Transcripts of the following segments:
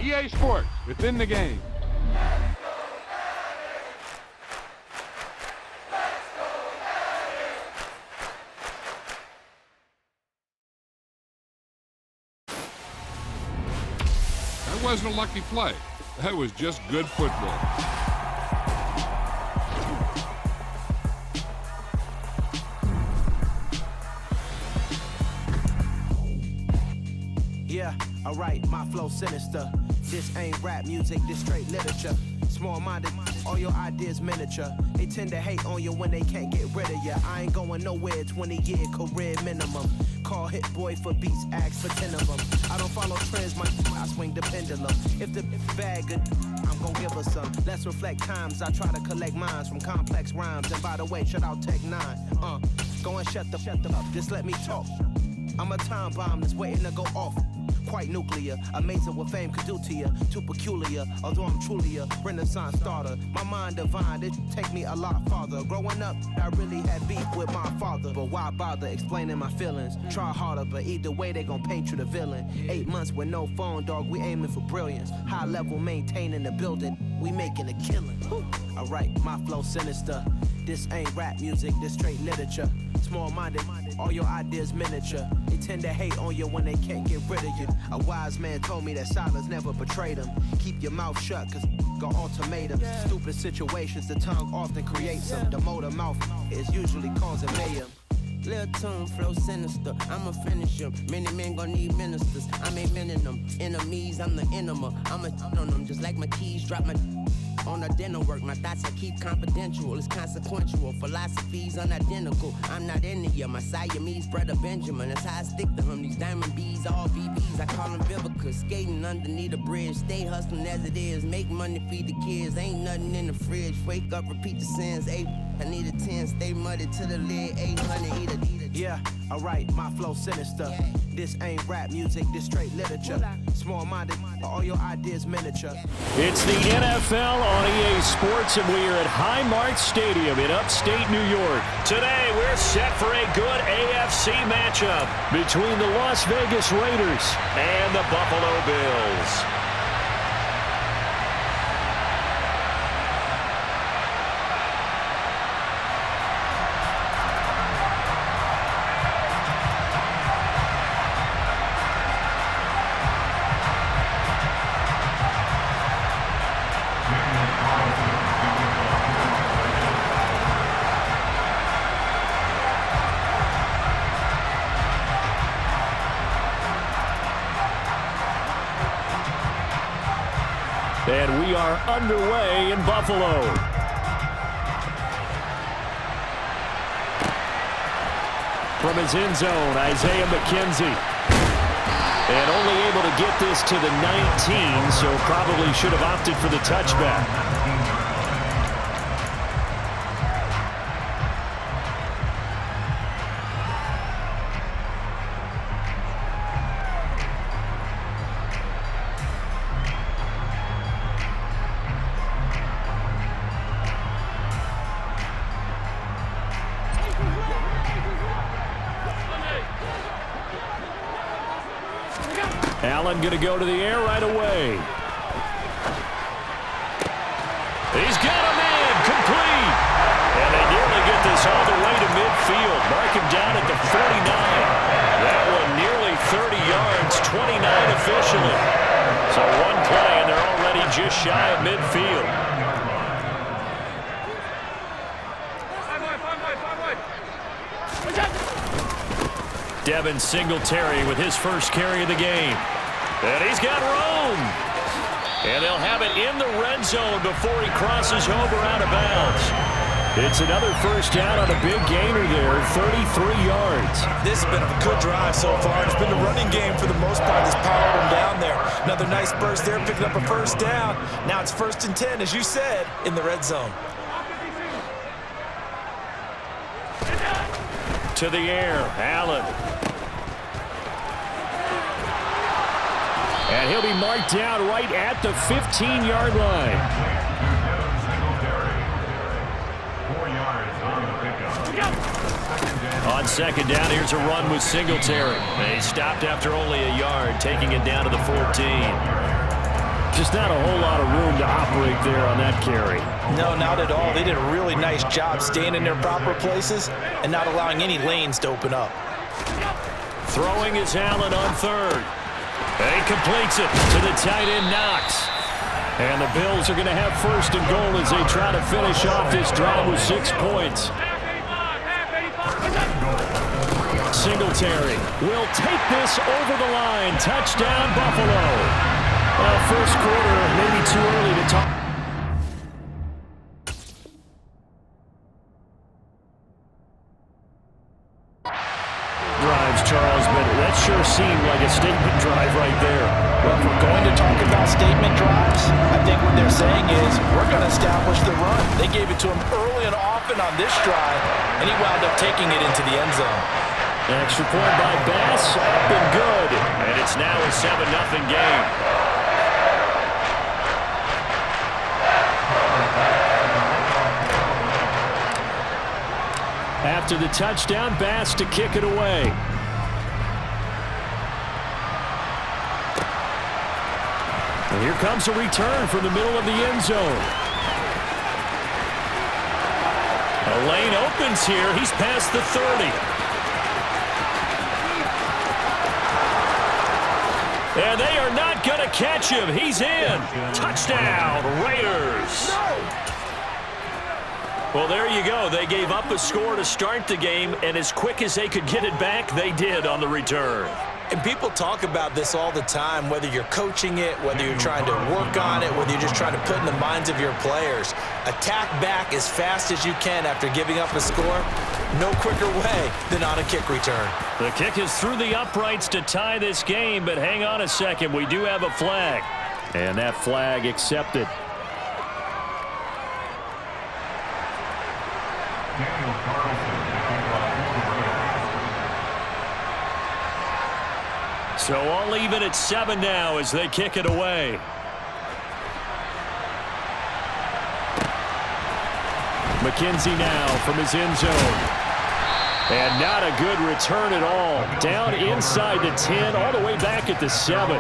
EA Sports, within the game. That wasn't a lucky play. That was just good football. Yeah, alright, my flow sinister. This ain't rap music, this straight literature. Small-minded, all your ideas miniature. They tend to hate on you when they can't get rid of you. I ain't going nowhere, 20-year career minimum. Call Hit Boy for beats, ask for 10 of them. I don't follow trends, I swing the pendulum. If the bag good, I'm gon' give her some. Let's reflect times, I try to collect minds from complex rhymes. And by the way, shout out Tech 9. Go and shut the up, just let me talk. I'm a time bomb that's waiting to go off. Quite nuclear, amazing what fame could do to you. Too peculiar, although I'm truly a Renaissance starter. My mind divine, it take me a lot farther. Growing up, I really had beef with my father. But why bother explaining my feelings? Try harder, but either way they gon' paint you the villain. 8 months with no phone, dog, we aiming for brilliance. High level maintaining the building, we making a killing. Alright, my flow sinister. This ain't rap music, this straight literature. Small-minded, all your ideas miniature. They tend to hate on you when they can't get rid of you. A wise man told me that silence never betrayed him. Keep your mouth shut, cause got ultimatums. Stupid situations, the tongue often creates them. The motor mouth is usually causing mayhem. Lil' tune, flow sinister, I'ma finish him. Many men gon' need ministers, I'm aiming them. Enemies, I'm the enema. I'ma on them, just like my keys, drop my on a dinner work. My thoughts I keep confidential, it's consequential. Philosophies unidentical, I'm not into you. My Siamese brother Benjamin, that's how I stick to him. These diamond bees, all BBs, I call them Vivica. Skating underneath a bridge, stay hustling as it is. Make money, feed the kids, ain't nothing in the fridge. Wake up, repeat the sins, I need a 10, stay muddy to the lid, 800, eat a. Yeah, alright, my flow sinister. This ain't rap music, this straight literature. Small-minded, all your ideas miniature. It's the NFL on EA Sports, and we are at Highmark Stadium in upstate New York. Today, we're set for a good AFC matchup between the Las Vegas Raiders and the Buffalo Bills. And we are underway in Buffalo. From his end zone, Isaiah McKenzie. And only able to get this to the 19, so probably should have opted for the touchback. Allen going to go to the air right away. He's got a man complete. And they nearly get this all the way to midfield. Mark him down at the 49. That one nearly 30 yards, 29 officially. So one play and they're already just shy of midfield. Devin Singletary with his first carry of the game. And he's got room. And they'll have it in the red zone before he crosses over out of bounds. It's another first down on a big gainer there, 33 yards. This has been a good drive so far. It's been the running game for the most part that's powered him down there. Another nice burst there, picking up a first down. Now it's 1st and 10, as you said, in the red zone. To the air, Allen. And he'll be marked down right at the 15-yard line. 4 yards on the pickup. On second down, here's a run with Singletary. And he stopped after only a yard, taking it down to the 14. Just not a whole lot of room to operate there on that carry. No, not at all. They did a really nice job staying in their proper places and not allowing any lanes to open up. Throwing is Allen on third. And he completes it to the tight end, Knox. And the Bills are going to have first and goal as they try to finish off this drive with 6 points. Singletary will take this over the line. Touchdown, Buffalo. Well, first quarter, maybe too early to talk. Drives, Charles, but that sure seemed like a statement drive right there. Well, if we're going to talk about statement drives, I think what they're saying is we're going to establish the run. They gave it to him early and often on this drive, and he wound up taking it into the end zone. An extra point by Bass, up and good. And it's now a 7-0 game. After the touchdown, Bass to kick it away. And here comes a return from the middle of the end zone. A lane opens here. He's past the 30. And they are not going to catch him. He's in. Touchdown, Raiders. Well, there you go. They gave up a score to start the game, and as quick as they could get it back, they did on the return. And people talk about this all the time, whether you're coaching it, whether you're trying to work on it, whether you're just trying to put in the minds of your players. Attack back as fast as you can after giving up a score. No quicker way than on a kick return. The kick is through the uprights to tie this game, but hang on a second. We do have a flag. And that flag accepted. So all even at 7 now as they kick it away. McKenzie now from his end zone. And not a good return at all. Down inside the 10, all the way back at the 7.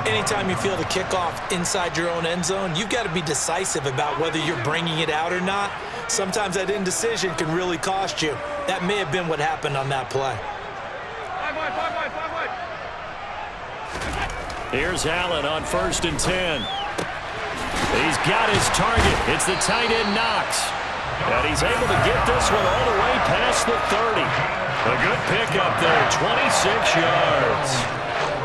Anytime you feel the kickoff inside your own end zone, you've got to be decisive about whether you're bringing it out or not. Sometimes that indecision can really cost you. That may have been what happened on that play. Here's Allen on 1st and 10. He's got his target. It's the tight end, Knox. And he's able to get this one all the way past the 30. A good pickup there, 26 yards.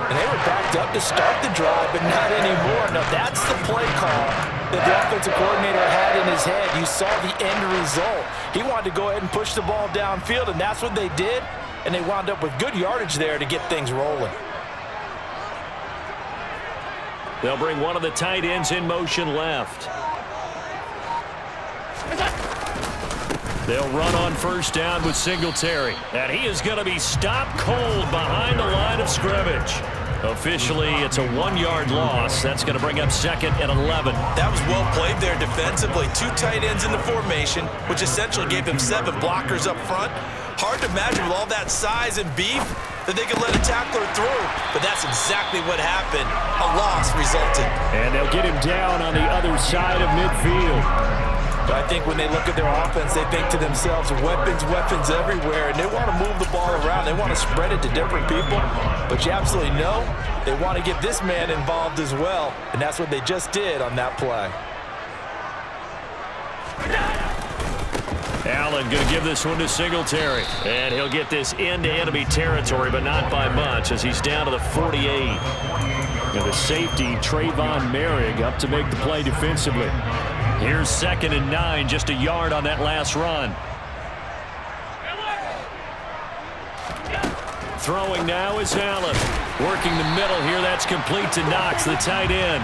And they were backed up to start the drive, but not anymore. Now, that's the play call that the offensive coordinator had in his head. You saw the end result. He wanted to go ahead and push the ball downfield, and that's what they did. And they wound up with good yardage there to get things rolling. They'll bring one of the tight ends in motion left. They'll run on 1st down with Singletary. And he is going to be stopped cold behind the line of scrimmage. Officially, it's a 1-yard loss. That's going to bring up 2nd and 11. That was well played there defensively. 2 tight ends in the formation, which essentially gave him 7 blockers up front. Hard to imagine with all that size and beef that they could let a tackler through. But that's exactly what happened. A loss resulted. And they'll get him down on the other side of midfield. But I think when they look at their offense, they think to themselves, weapons everywhere, and they want to move the ball around. They want to spread it to different people. But you absolutely know they want to get this man involved as well, and that's what they just did on that play. Allen going to give this one to Singletary. And he'll get this into enemy territory, but not by much as he's down to the 48. And the safety, Trayvon Merrick, up to make the play defensively. Here's 2nd and 9, just a yard on that last run. Throwing now is Allen. Working the middle here, that's complete to Knox, the tight end.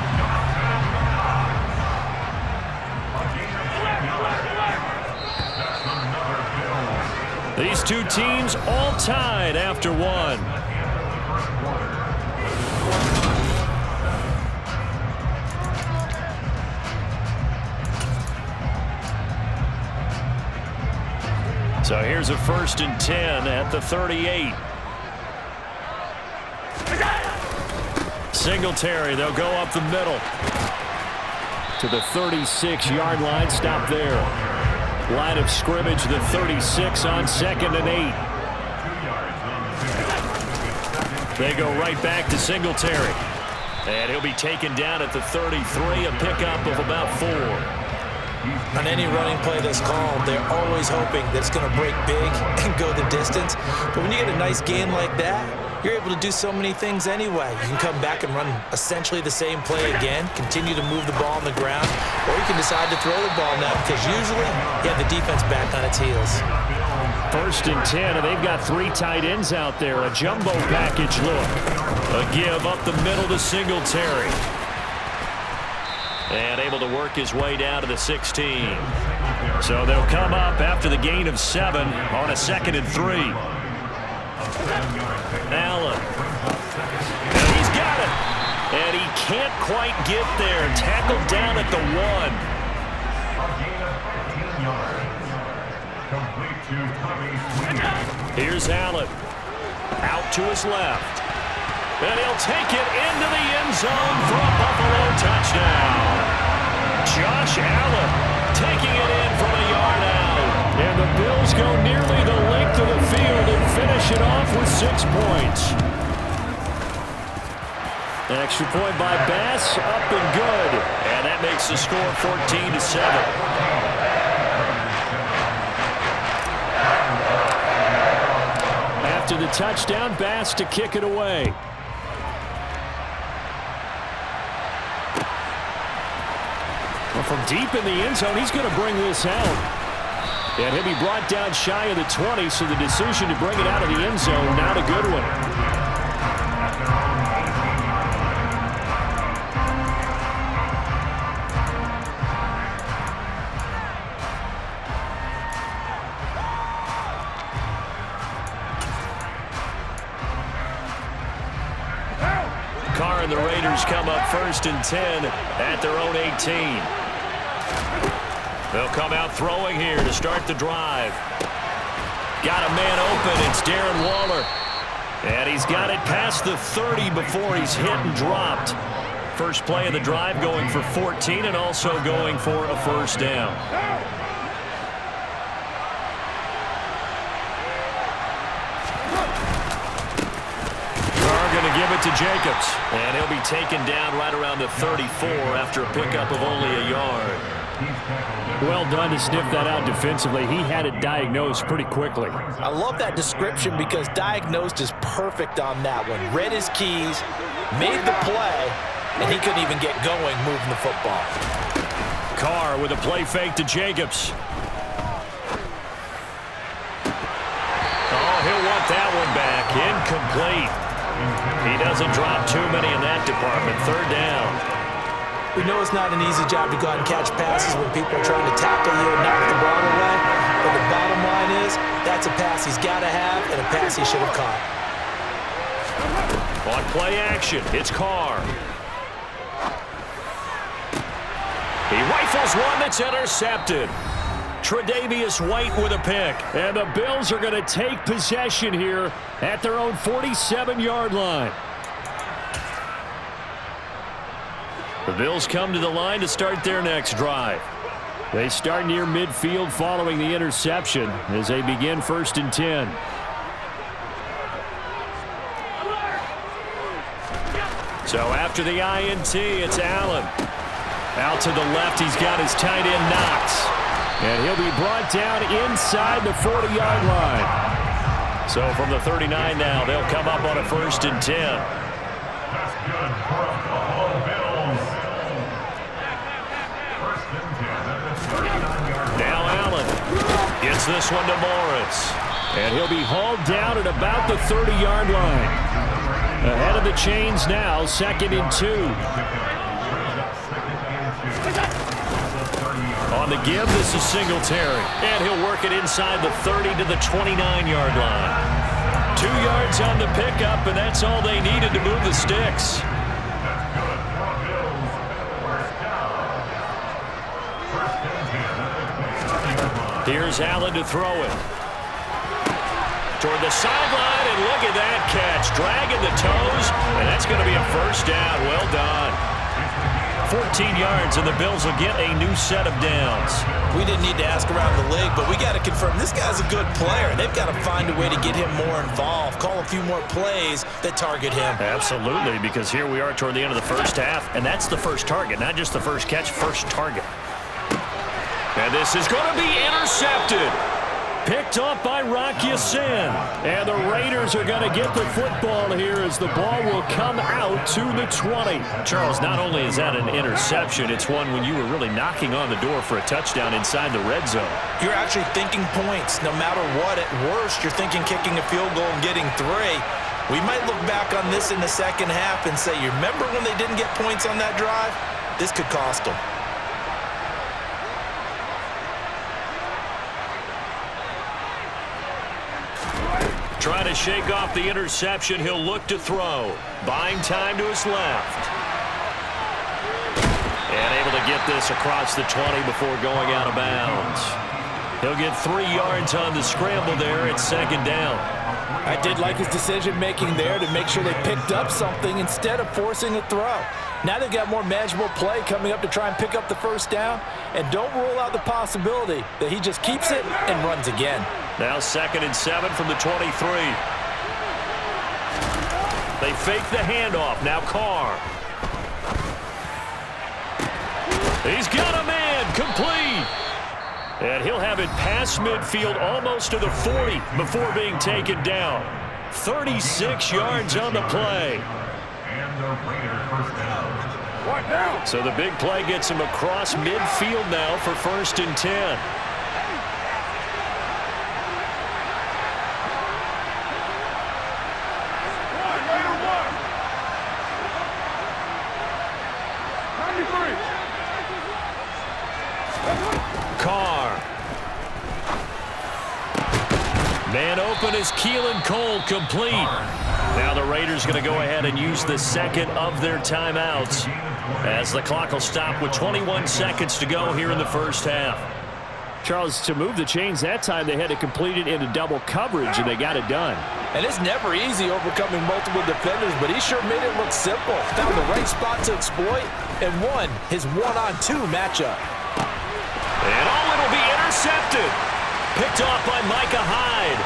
These two teams all tied after 1. So here's a 1st and 10 at the 38. Singletary, they'll go up the middle to the 36-yard line. Stop there. Line of scrimmage, the 36 on 2nd and 8. They go right back to Singletary. And he'll be taken down at the 33, a pickup of about 4. On any running play that's called, they're always hoping that it's going to break big and go the distance. But when you get a nice gain like that, you're able to do so many things anyway. You can come back and run essentially the same play again, continue to move the ball on the ground, or you can decide to throw the ball now because usually you have the defense back on its heels. 1st and 10, and they've got 3 tight ends out there. A jumbo package look. A give up the middle to Singletary. And able to work his way down to the 16. So they'll come up after the gain of 7 on a 2nd and 3. Allen. And he's got it. And he can't quite get there. Tackled down at the 1. Here's Allen. Out to his left. And he'll take it into the end zone for a Buffalo touchdown. Josh Allen taking it in from a yard out. And the Bills go nearly the length of the field and finish it off with 6 points. Extra point by Bass, up and good. And that makes the score 14-7. After the touchdown, Bass to kick it away. Well, from deep in the end zone, he's going to bring this out. And he'll be brought down shy of the 20, so the decision to bring it out of the end zone, not a good one. Carr and the Raiders come up 1st and 10 at their own 18. They'll come out throwing here to start the drive. Got a man open. It's Darren Waller. And he's got it past the 30 before he's hit and dropped. First play of the drive going for 14 and also going for a 1st down. Going to give it to Jacobs. And he'll be taken down right around the 34 after a pickup of only a yard. Well done to sniff that out defensively. He had it diagnosed pretty quickly. I love that description because diagnosed is perfect on that one. Read his keys, made the play, and he couldn't even get going moving the football. Carr with a play fake to Jacobs. Oh, he'll want that one back. Incomplete. He doesn't drop too many in that department. 3rd down. We know it's not an easy job to go out and catch passes when people are trying to tackle you and knock the ball away. But the bottom line is, that's a pass he's got to have and a pass he should have caught. On play action, it's Carr. He rifles one that's intercepted. Tre'Davious White with a pick. And the Bills are going to take possession here at their own 47-yard line. The Bills come to the line to start their next drive. They start near midfield following the interception as they begin 1st and 10. So after the INT, it's Allen. Out to the left, he's got his tight end Knox. And he'll be brought down inside the 40-yard line. So from the 39 now, they'll come up on a 1st and 10. That's good for the Buffalo Bills. 1st and 10 at the 39-yard line. Now Allen gets this one to Morris. And he'll be hauled down at about the 30-yard line. Ahead of the chains now, 2nd and 2. On the give, this is Singletary. And he'll work it inside the 30 to the 29-yard line. 2 yards on the pickup, and that's all they needed to move the sticks. Here's Allen to throw it. toward the sideline, and look at that catch. Dragging the toes, and that's going to be a first down. Well done. 14 yards, and the Bills will get a new set of downs. We didn't need to ask around the league, but we got to confirm this guy's a good player. They've got to find a way to get him more involved, call a few more plays that target him. Absolutely, because here we are toward the end of the first half, and that's the first target, not just the first catch, first target. And this is going to be intercepted. Picked off by Rocky Sin. And the Raiders are going to get the football here as the ball will come out to the 20. Charles, not only is that an interception, it's one when you were really knocking on the door for a touchdown inside the red zone. You're actually thinking points no matter what. At worst, you're thinking kicking a field goal and getting 3. We might look back on this in the second half and say, you remember when they didn't get points on that drive? This could cost them. Trying to shake off the interception. He'll look to throw. Buying time to his left. And able to get this across the 20 before going out of bounds. He'll get 3 yards on the scramble there at second down. I did like his decision-making there to make sure they picked up something instead of forcing a throw. Now they've got more manageable play coming up to try and pick up the first down. And don't rule out the possibility that he just keeps it and runs again. Now 2nd and 7 from the 23. They fake the handoff. Now Carr. He's got a man. Complete. And he'll have it past midfield almost to the 40 before being taken down. 36 yards on the play. So the big play gets him across midfield now for 1st and 10. Carr. Man open is Keelan Cole, complete. Now the Raiders going to go ahead and use the second of their timeouts as the clock will stop with 21 seconds to go here in the first half. Charles, to move the chains that time, they had to complete it into double coverage, and they got it done. And it's never easy overcoming multiple defenders, but he sure made it look simple. Found the right spot to exploit and won his 1-on-2 matchup. And it'll be intercepted. Picked off by Micah Hyde.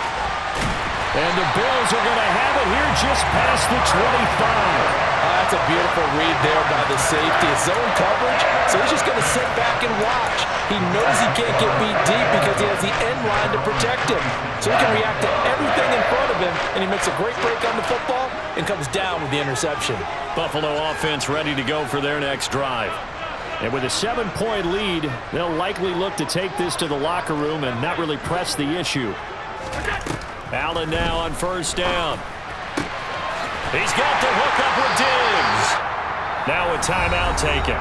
And the Bills are going to have it here just past the 25. That's a beautiful read there by the safety. It's zone coverage, so he's just going to sit back and watch. He knows he can't get beat deep because he has the end line to protect him. So he can react to everything in front of him, and he makes a great break on the football and comes down with the interception. Buffalo offense ready to go for their next drive. And with a 7-point lead, they'll likely look to take this to the locker room and not really press the issue. Allen now on 1st down. He's got the hook up with Diggs. Now a timeout taken.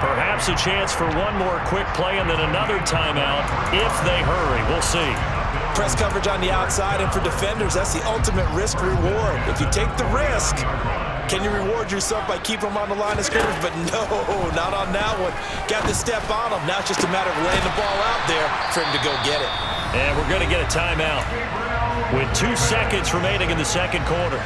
Perhaps a chance for one more quick play and then another timeout if they hurry. We'll see. Press coverage on the outside, and for defenders, that's the ultimate risk-reward. If you take the risk, can you reward yourself by keeping them on the line of scrimmage? But no, not on that one. Got to step on them. Now it's just a matter of laying the ball out there for him to go get it. And we're going to get a timeout with 2 seconds remaining in the second quarter.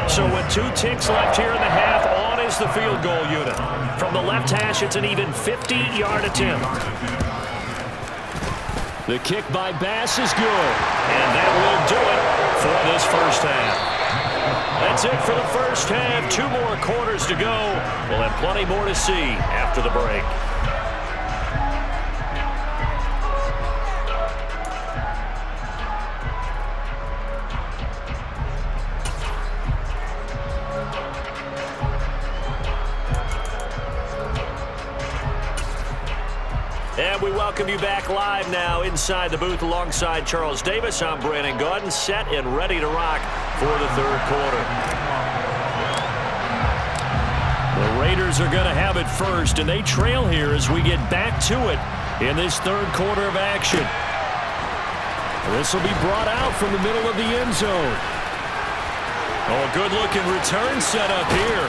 So with 2 ticks left here in the half, on is the field goal unit. From the left hash, it's an even 50-yard attempt. The kick by Bass is good, and that will do it for this first half. That's it for the first half. 2 more quarters to go. We'll have plenty more to see after the break. And we welcome you back live now inside the booth alongside Charles Davis. I'm Brandon Gaudin, set and ready to rock for the third quarter. The Raiders are going to have it first, and they trail here as we get back to it in this third quarter of action. This will be brought out from the middle of the end zone. Oh, a good-looking return set up here.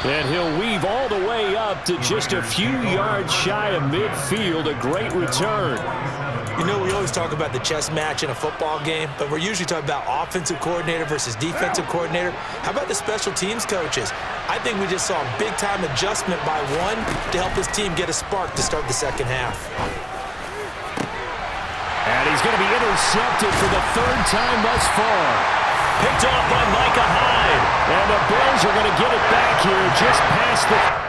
And he'll weave all the way up to just a few yards shy of midfield. A great return. You know, we always talk about the chess match in a football game, but we're usually talking about offensive coordinator versus defensive coordinator. How about the special teams coaches? I think we just saw a big-time adjustment by one to help his team get a spark to start the second half. And he's going to be intercepted for the third time thus far. Picked off by Micah Hyde. And the Bills are going to get it back here just past the...